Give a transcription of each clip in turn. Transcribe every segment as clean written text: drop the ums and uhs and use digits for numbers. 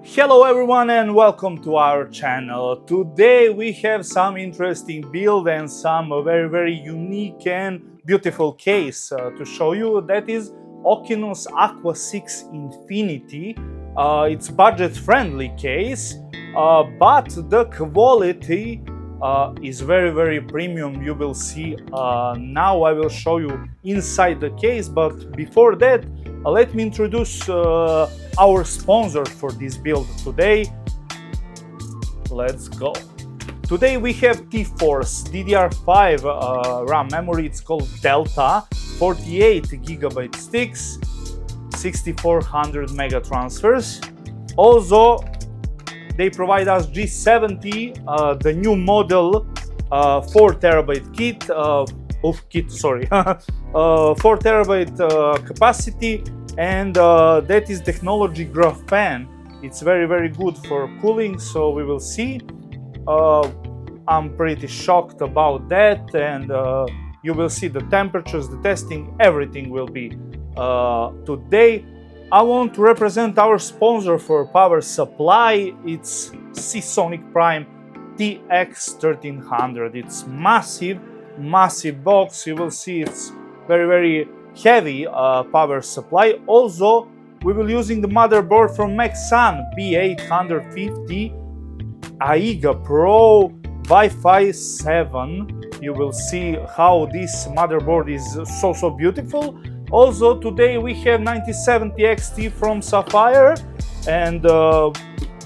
Hello everyone and welcome to our channel. Today we have some interesting build and some very unique and beautiful case to show you. That is Okinos Aqua 6 Infinity. It's budget friendly case, but the quality is very premium. You will see now. I will show you inside the case, but before that let me introduce our sponsor for this build today. Let's go. Today we have T-Force DDR5 RAM memory. It's called Delta, 48GB sticks, 6400 mega transfers. Also they provide us G70, the new model 4TB kit, 4TB capacity, and that is technology Graphene. It's very good for cooling, so we will see. I'm pretty shocked about that, and you will see the temperatures, the testing, everything will be today. I want to represent our sponsor for power supply. It's Seasonic Prime TX1300. It's massive box. You will see it's very heavy power supply. Also we will using the motherboard from Maxsun B850 AIGA Pro Wi-Fi 7. You will see how this motherboard is so beautiful. Also today we have 9070 XT from Sapphire, and do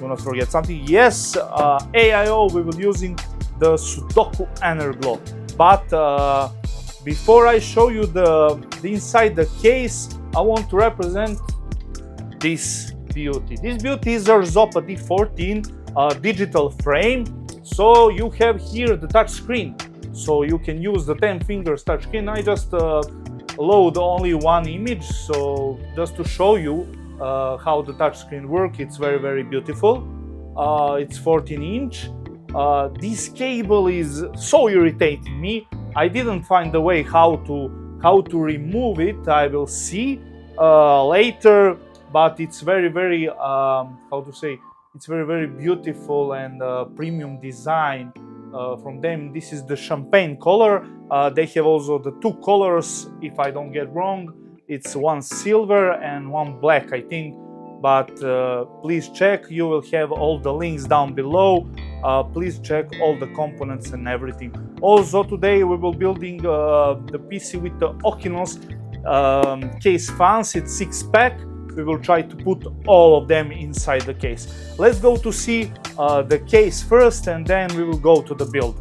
not forget something. Yes, AIO we will using the Sudokoo Energlo. But before I show you the inside the case, I want to represent this beauty. This beauty is our Zopa D14 digital frame. So you have here the touch screen, so you can use the 10 fingers touch screen. I just load only one image, so just to show you how the touch screen works. It's very beautiful. It's 14-inch. This cable is so irritating me. I didn't find a way how to remove it. I will see later, but it's very how to say, it's very beautiful and premium design from them. This is the champagne color. They have also the two colors, if I don't get wrong. It's one silver and one black, I think, but please check. You will have all the links down below. Please check all the components and everything. Also today we will building the PC with the Okinos case fans. It's 6 pack. We will try to put all of them inside the case. Let's go to see the case first, and then we will go to the build.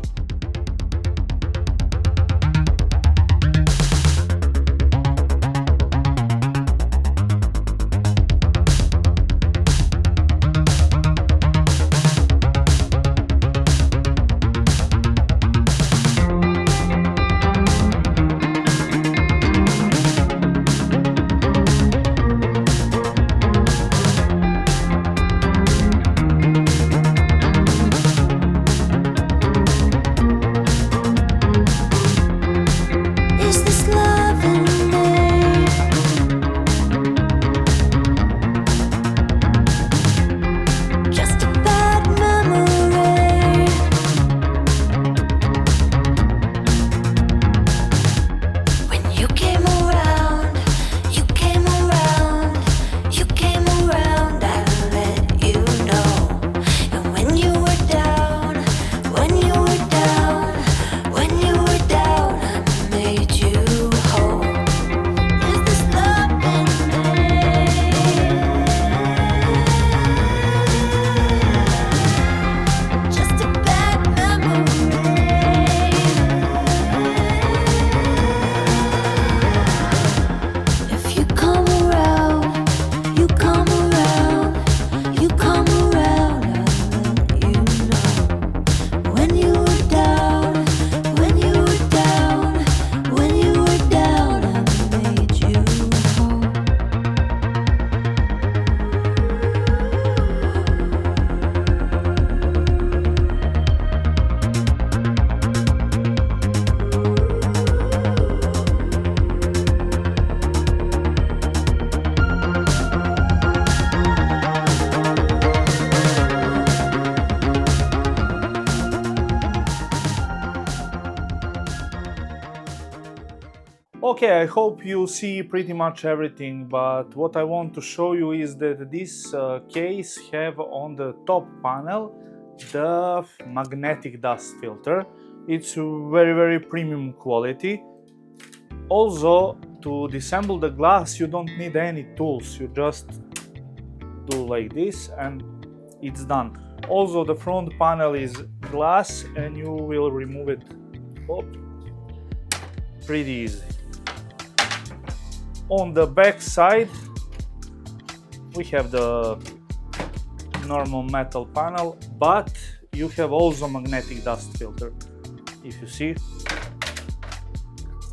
Okay, I hope you see pretty much everything, but what I want to show you is that this case have on the top panel the magnetic dust filter. It's very premium quality. Also, to disassemble the glass you don't need any tools, you just do like this and it's done. Also, the front panel is glass and you will remove it pretty easy. On the back side we have the normal metal panel, but you have also magnetic dust filter, if you see.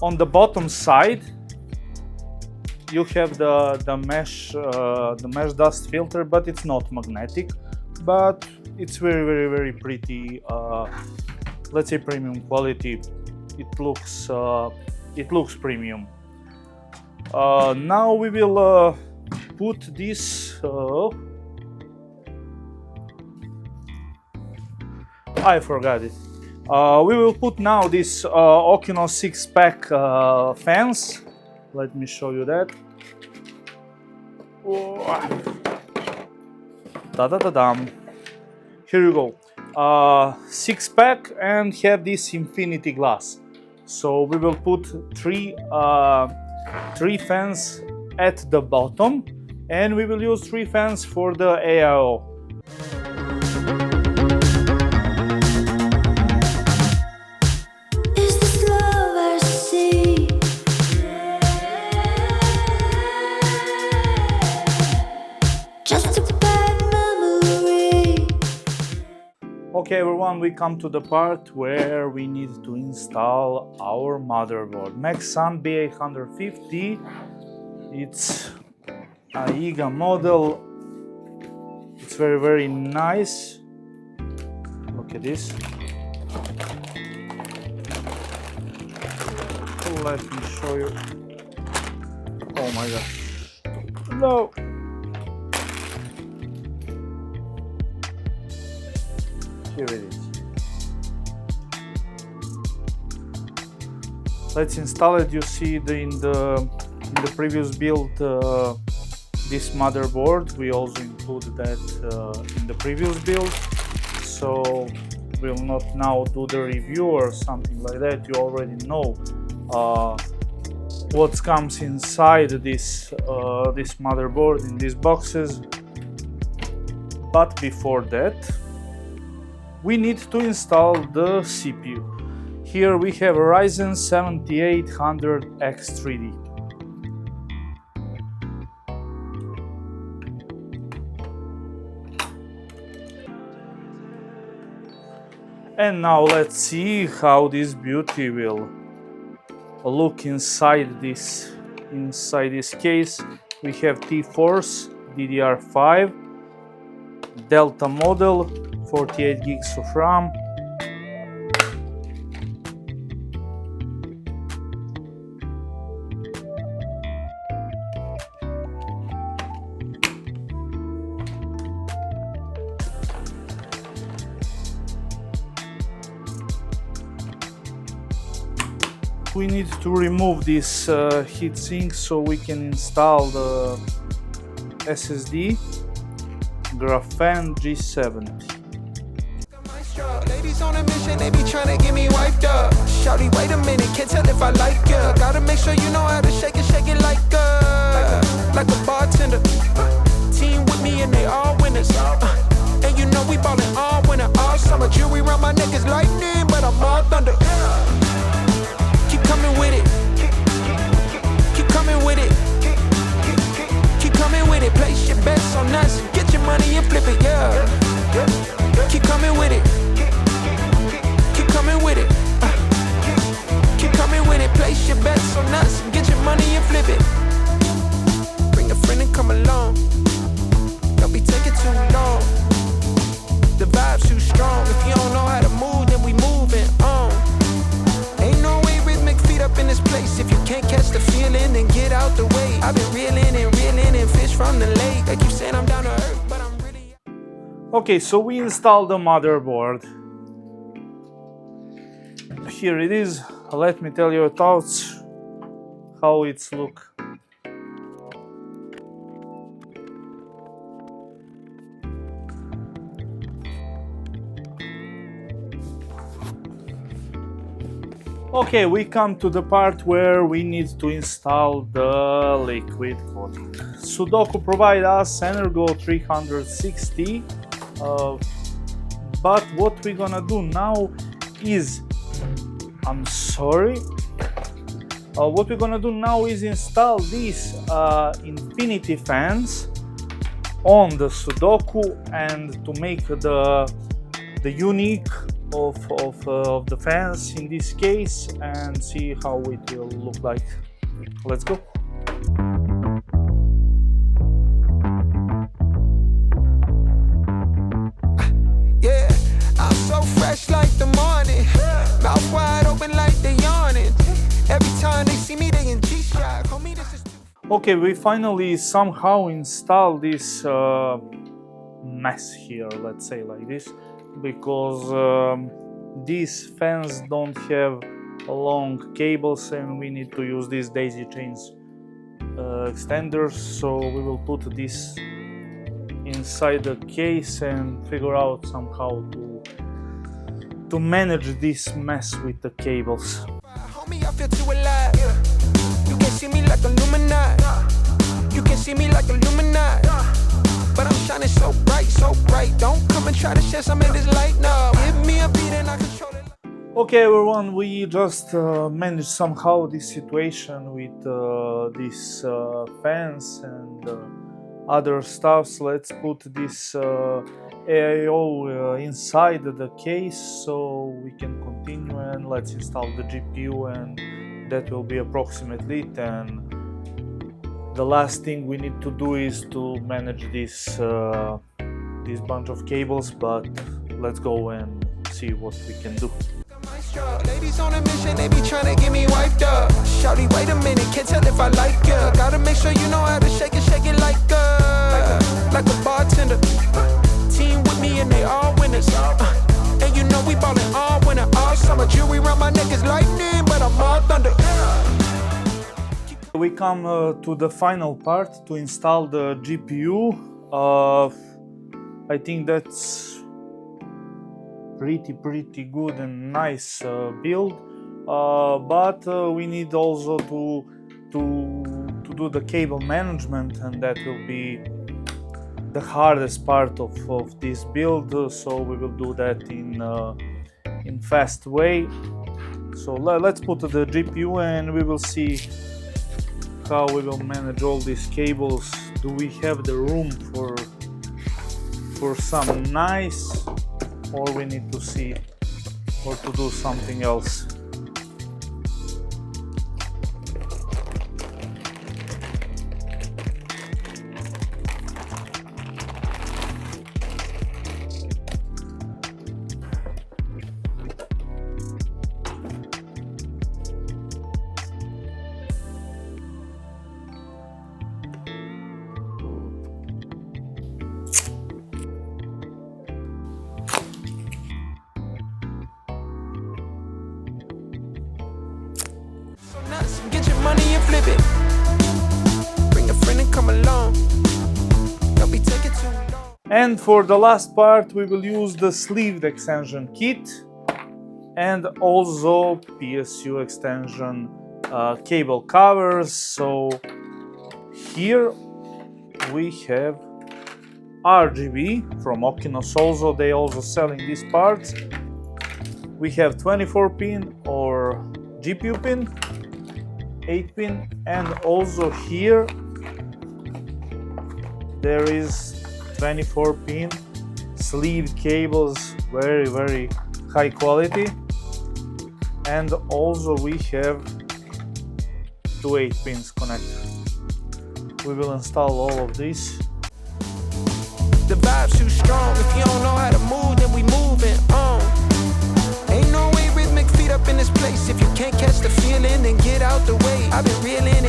On the bottom side you have the mesh dust filter, but it's not magnetic, but it's very pretty, let's say premium quality. It looks premium. Now we will put this I forgot it. We will put now this Okinos 6-pack fans. Let me show you that. Da-da-da-dam. Here you go. 6-pack and have this infinity glass. So we will put three fans at the bottom, and we will use 3 fans for the AIO. Okay everyone, we come to the part where we need to install our motherboard. Maxsun B850, it's AIGA model. It's very nice. Look at this. Let me show you. Oh my gosh. No! Here it is. Let's install it. You see in the previous build this motherboard. We also included that in the previous build. So we'll not now do the review or something like that. You already know what comes inside this motherboard in these boxes. But before that, we need to install the CPU. Here we have a Ryzen 7800X3D. And now let's see how this beauty will look inside this case. We have T-Force DDR5 Delta model, 48 gigs of RAM. We need to remove this heatsink so we can install the SSD Graphene G70. Ladies on a mission, they be trying to get me wiped up. Shawty, wait a minute, can't tell if I like ya. Gotta make sure you know how to shake it like a bartender. Team with me and they all winners. And you know we ballin' all winter, all summer. Jewelry around my neck is lightning, but I'm all thunder. Keep coming with it. Keep coming with it. Keep coming with it. Place your bets on us. Get your money and flip it, yeah. Keep coming with it. Keep coming with it. Keep coming with it. Place your bets on us. Get your money and flip it. Bring a friend and come along. Don't be taking too long. The vibe's too strong. If you don't know how to move, then we moving on. Ain't no way rhythmic feet up in this place. If you can't catch the feeling, then get out the way. I've been reeling and fish from the lake. They keep saying I'm down to earth, but I'm really... Okay, so we installed the motherboard. Here it is. Let me tell your thoughts how it's look. Okay, we come to the part where we need to install the liquid cooling. Sudokoo provide us Energlo 360, but what we're gonna do now is, what we're gonna do now is install these infinity fans on the Sudokoo, and to make the unique of the fans in this case, and see how it will look like. Let's go. Yeah, I'm so fresh like the morning, mouth wide open like they yawning. Every time they see me, they in G-Shock. Homie, this is Okay, we finally somehow installed this mess here, let's say like this, because these fans don't have long cables and we need to use these daisy chains extenders, so we will put this inside the case and figure out somehow to manage this mess with the cables. homie, I feel too alive. You can see me like Illuminati. You can see me like Illuminati. But I'm shining so bright, so bright. Don't come and try to share some of this light now. Give me a beat and I control it. Okay everyone, we just managed somehow this situation with these fans and other stuffs. Let's put this AIO inside the case so we can continue, and let's install the GPU, and that will be approximately it. And the last thing we need to do is to manage this bunch of cables, but let's go and see what we can do. Ladies on a mission, they be trying to get me wiped up. Shawty, wait a minute, can't tell if I like ya. Gotta make sure you know how to shake it like a bartender. Team with me and they all winners. And you know we ballin' all winter, all summer. Jewelry around my neck is lightning, but I'm all thunder. We come to the final part to install the GPU. I think that's pretty good and nice build, but we need also to do the cable management, and that will be the hardest part of this build, so we will do that in fast way. So let's put the GPU and we will see how we will manage all these cables. Do we have the room for some nice, or we need to see or to do something else? Get your money and flip it. Bring a friend and come along. Don't be taking too long. And for the last part, we will use the sleeved extension kit and also PSU extension cable covers. So here we have RGB from Okinos. Also, they also selling these parts. We have 24 pin or GPU pin, 8 pin, and also here there is 24 pin sleeved cables, very high quality. And also we have two 8 pins connected. We will install all of these. The vibe's too strong. If you don't know how to move, then we moving on. Ain't no way rhythmic feet up in this place. If you can't catch the feeling, then get out the way. I've been reeling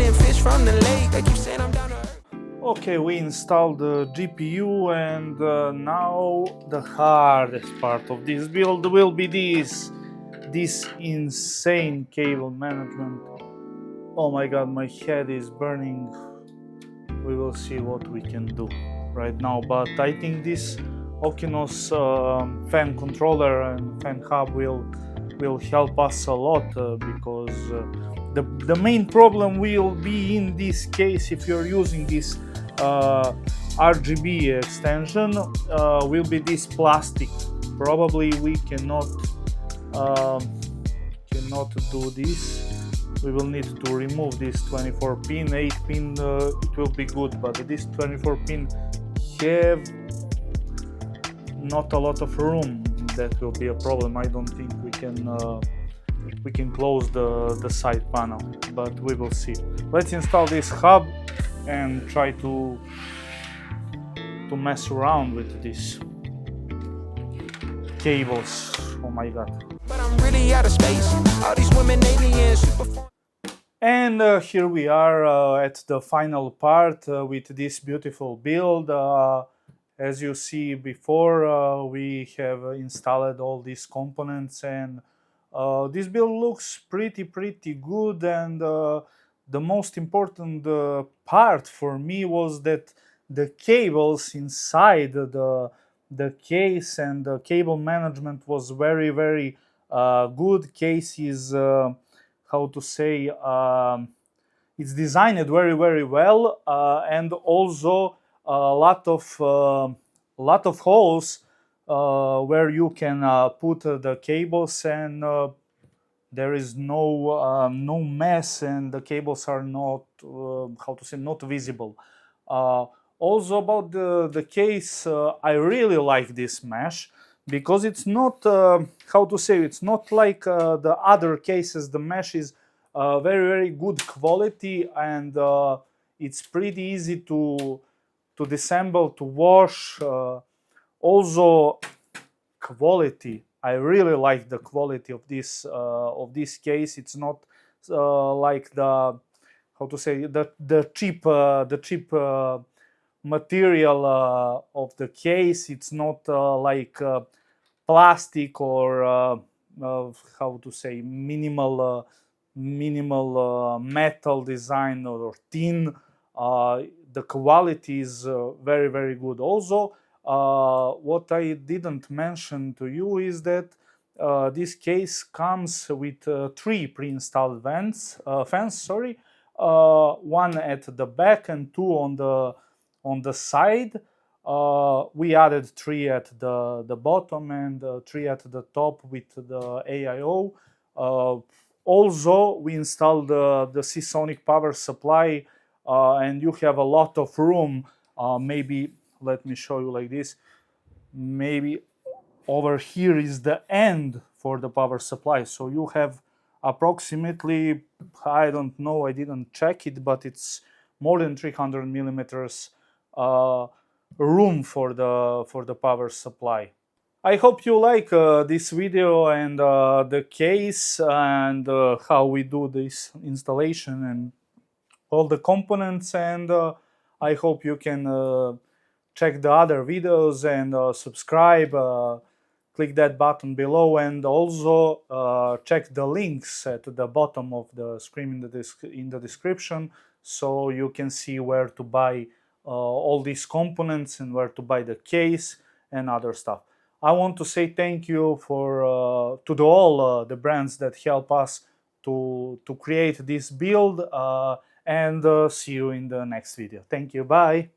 and fish from the lake. They keep saying I'm down to earth. Okay, we installed the GPU, and now the hardest part of this build will be this insane cable management. Oh my god, my head is burning. We will see what we can do right now, but I think this Okinos fan controller and fan hub will help us a lot because the main problem will be in this case, if you're using this RGB extension, will be this plastic. Probably we cannot do this. We will need to remove this 24 pin, 8 pin it will be good, but this 24 pin have not a lot of room. That will be a problem. I don't think we can close the side panel, but we will see. Let's install this hub and try to mess around with these cables. Oh my god. But I'm really out of space. All these women aliens, super. And here we are at the final part with this beautiful build. As you see before, we have installed all these components, and this build looks pretty good. And the most important part for me was that the cables inside the case and the cable management was very good. Case is how to say, it's designed very well, and also a lot of holes where you can put the cables, and there is no mess, and the cables are not how to say, not visible. Also about the case, I really like this mesh because it's not how to say, it's not like the other cases. The mesh is very good quality, and it's pretty easy to disassemble, to wash. Also quality, I really like the quality of this case. It's not like the, how to say, the cheap material of the case. It's not like plastic or how to say, minimal metal design or tin. The quality is very good. Also, what I didn't mention to you is that this case comes with 3 pre-installed fans. One at the back and 2 on the side. We added 3 at the bottom and 3 at the top with the AIO. Also, we installed the Seasonic power supply, and you have a lot of room. Maybe let me show you like this. Maybe over here is the end for the power supply, so you have approximately, I don't know, I didn't check it, but it's more than 300 millimeters room for the power supply. I hope you like this video and the case and how we do this installation and all the components, and I hope you can check the other videos and subscribe, click that button below, and also check the links at the bottom of the screen in the description, so you can see where to buy all these components and where to buy the case and other stuff. I want to say thank you to all the brands that help us to create this build, and see you in the next video. Thank you, bye!